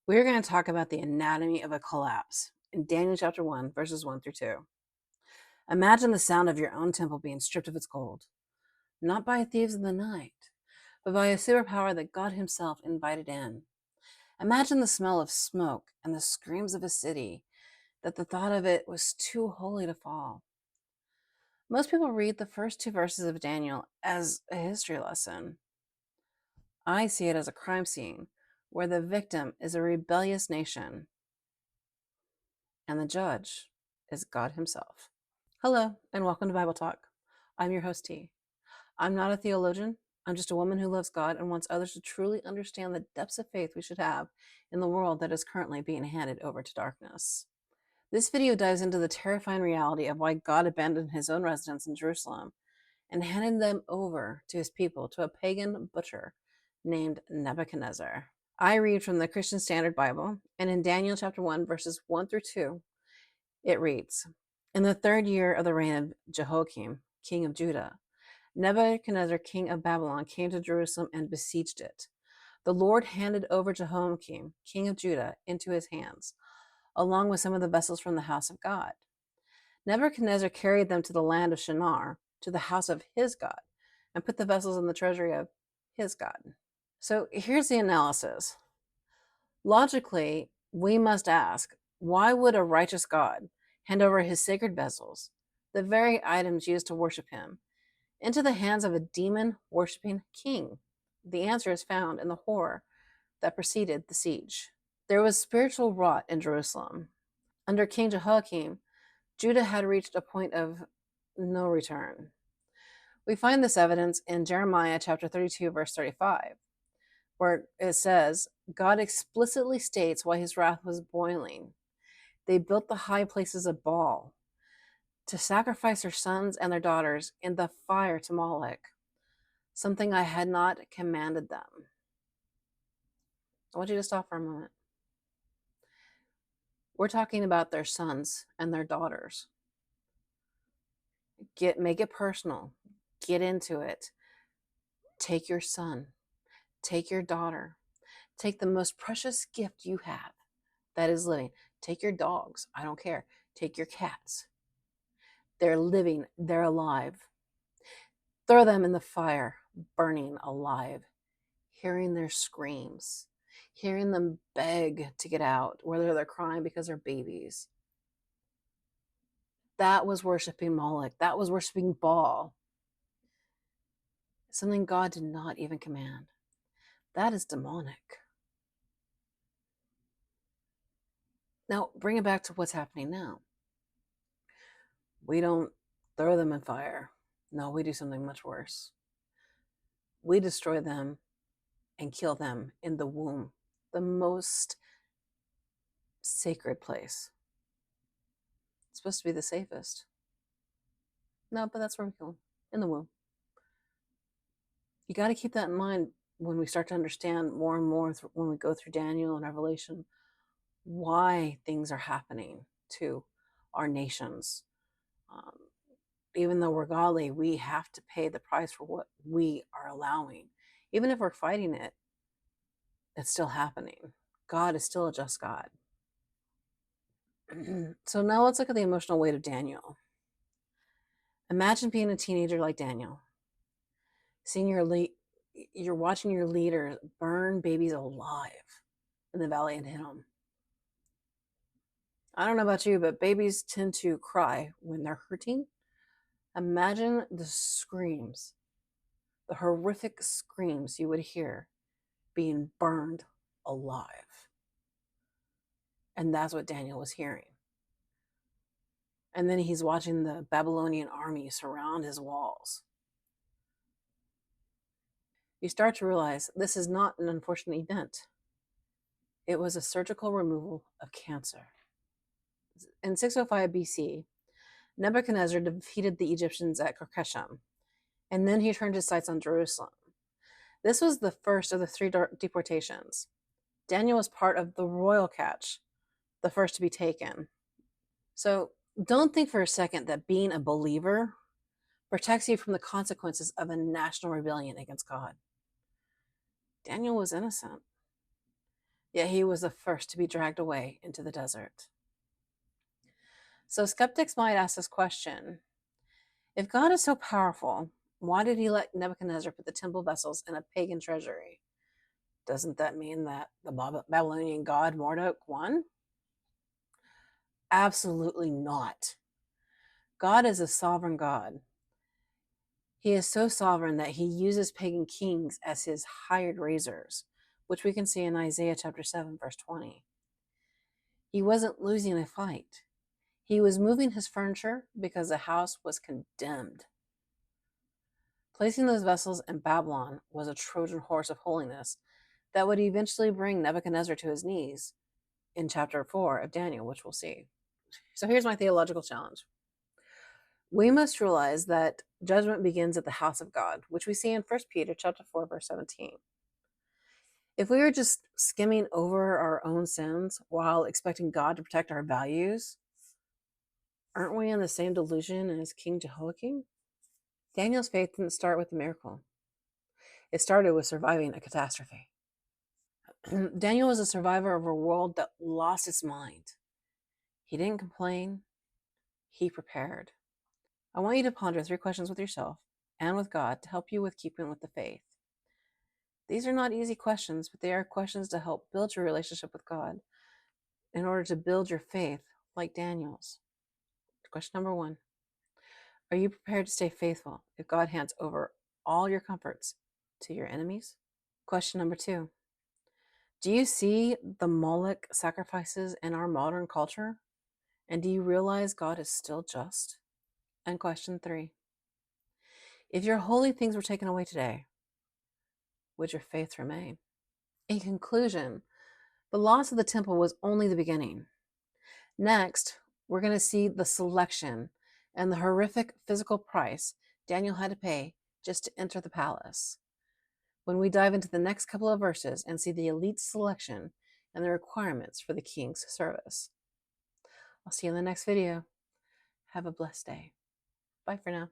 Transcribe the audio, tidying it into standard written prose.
We're going to talk about the anatomy of a collapse in Daniel chapter 1, verses 1 through 2. Imagine the sound of your own temple being stripped of its gold, not by thieves in the night, but by a superpower that God Himself invited in. Imagine the smell of smoke and the screams of a city that the thought of it was too holy to fall. Most people read the first two verses of Daniel as a history lesson. I see it as a crime scene where the victim is a rebellious nation and the judge is God Himself. Hello, and welcome to Bible Talk. I'm your host, T. I'm not a theologian. I'm just a woman who loves God and wants others to truly understand the depths of faith we should have in the world that is currently being handed over to darkness. This video dives into the terrifying reality of why God abandoned His own residents in Jerusalem and handed them over to His people to a pagan butcher named Nebuchadnezzar. I read from the Christian Standard Bible, and in Daniel chapter 1, verses 1 through 2, it reads, "In the 3rd year of the reign of Jehoiakim, king of Judah, Nebuchadnezzar, king of Babylon, came to Jerusalem and besieged it. The Lord handed over Jehoiakim, king of Judah, into his hands, along with some of the vessels from the house of God. Nebuchadnezzar carried them to the land of Shinar, to the house of his God, and put the vessels in the treasury of his God." So here's the analysis. Logically, we must ask, why would a righteous God hand over his sacred vessels, the very items used to worship him, into the hands of a demon-worshipping king? The answer is found in the horror that preceded the siege. There was spiritual rot in Jerusalem. Under King Jehoiakim, Judah had reached a point of no return. We find this evidence in Jeremiah chapter 32, verse 35, where it says, God explicitly states why his wrath was boiling. They built the high places of Baal to sacrifice their sons and their daughters in the fire to Molech, something I had not commanded them. I want you to stop for a moment. We're talking about their sons and their daughters. Make it personal. Get into it. Take your son. Take your daughter. Take the most precious gift you have that is living. Take your dogs. I don't care. Take your cats. They're living. They're alive. Throw them in the fire, burning alive, hearing their screams, hearing them beg to get out, whether they're crying because they're babies. That was worshiping Molech. That was worshiping Baal. Something God did not even command. That is demonic. Now, bring it back to what's happening now. We don't throw them in fire. No, we do something much worse. We destroy them and kill them in the womb, the most sacred place. It's supposed to be the safest. No, but that's where we kill them, in the womb. You got to keep that in mind when we start to understand more and more when we go through Daniel and Revelation, why things are happening to our nations. Even though we're godly, we have to pay the price for what we are allowing. Even if we're fighting it, it's still happening. God is still a just God. So now let's look at the emotional weight of Daniel. Imagine being a teenager like Daniel, seeing you're watching your leader burn babies alive in the valley of Hinnom. I don't know about you, but babies tend to cry when they're hurting. Imagine the screams, the horrific screams you would hear being burned alive. And that's what Daniel was hearing. And then he's watching the Babylonian army surround his walls. You start to realize this is not an unfortunate event. It was a surgical removal of cancer. In 605 BC, Nebuchadnezzar defeated the Egyptians at Carchemish, and then he turned his sights on Jerusalem. This was the first of the 3 deportations. Daniel was part of the royal catch, the first to be taken. So don't think for a second that being a believer protects you from the consequences of a national rebellion against God. Daniel was innocent. yet he was the first to be dragged away into the desert. So skeptics might ask this question: if God is so powerful, why did he let Nebuchadnezzar put the temple vessels in a pagan treasury? Doesn't that mean that the Babylonian god Marduk won? Absolutely not. God is a sovereign God. He is so sovereign that he uses pagan kings as his hired razors, which we can see in Isaiah chapter 7, verse 20. He wasn't losing a fight. He was moving his furniture because the house was condemned. Placing those vessels in Babylon was a Trojan horse of holiness that would eventually bring Nebuchadnezzar to his knees in chapter 4 of Daniel, which we'll see. So here's my theological challenge. We must realize that judgment begins at the house of God, which we see in 1 Peter chapter 4, verse 17. If we are just skimming over our own sins while expecting God to protect our values, aren't we in the same delusion as King Jehoiakim? Daniel's faith didn't start with a miracle. It started with surviving a catastrophe. Daniel was a survivor of a world that lost its mind. He didn't complain, he prepared. I want you to ponder 3 questions with yourself and with God to help you with keeping with the faith. These are not easy questions, but they are questions to help build your relationship with God in order to build your faith like Daniel's. Question number 1: are you prepared to stay faithful if God hands over all your comforts to your enemies? Question number 2: do you see the Molech sacrifices in our modern culture? And do you realize God is still just? And question 3: if your holy things were taken away today, would your faith remain? In conclusion, the loss of the temple was only the beginning. Next, we're going to see the selection and the horrific physical price Daniel had to pay just to enter the palace. When we dive into the next couple of verses and see the elite selection and the requirements for the king's service. I'll see you in the next video. Have a blessed day. Bye for now.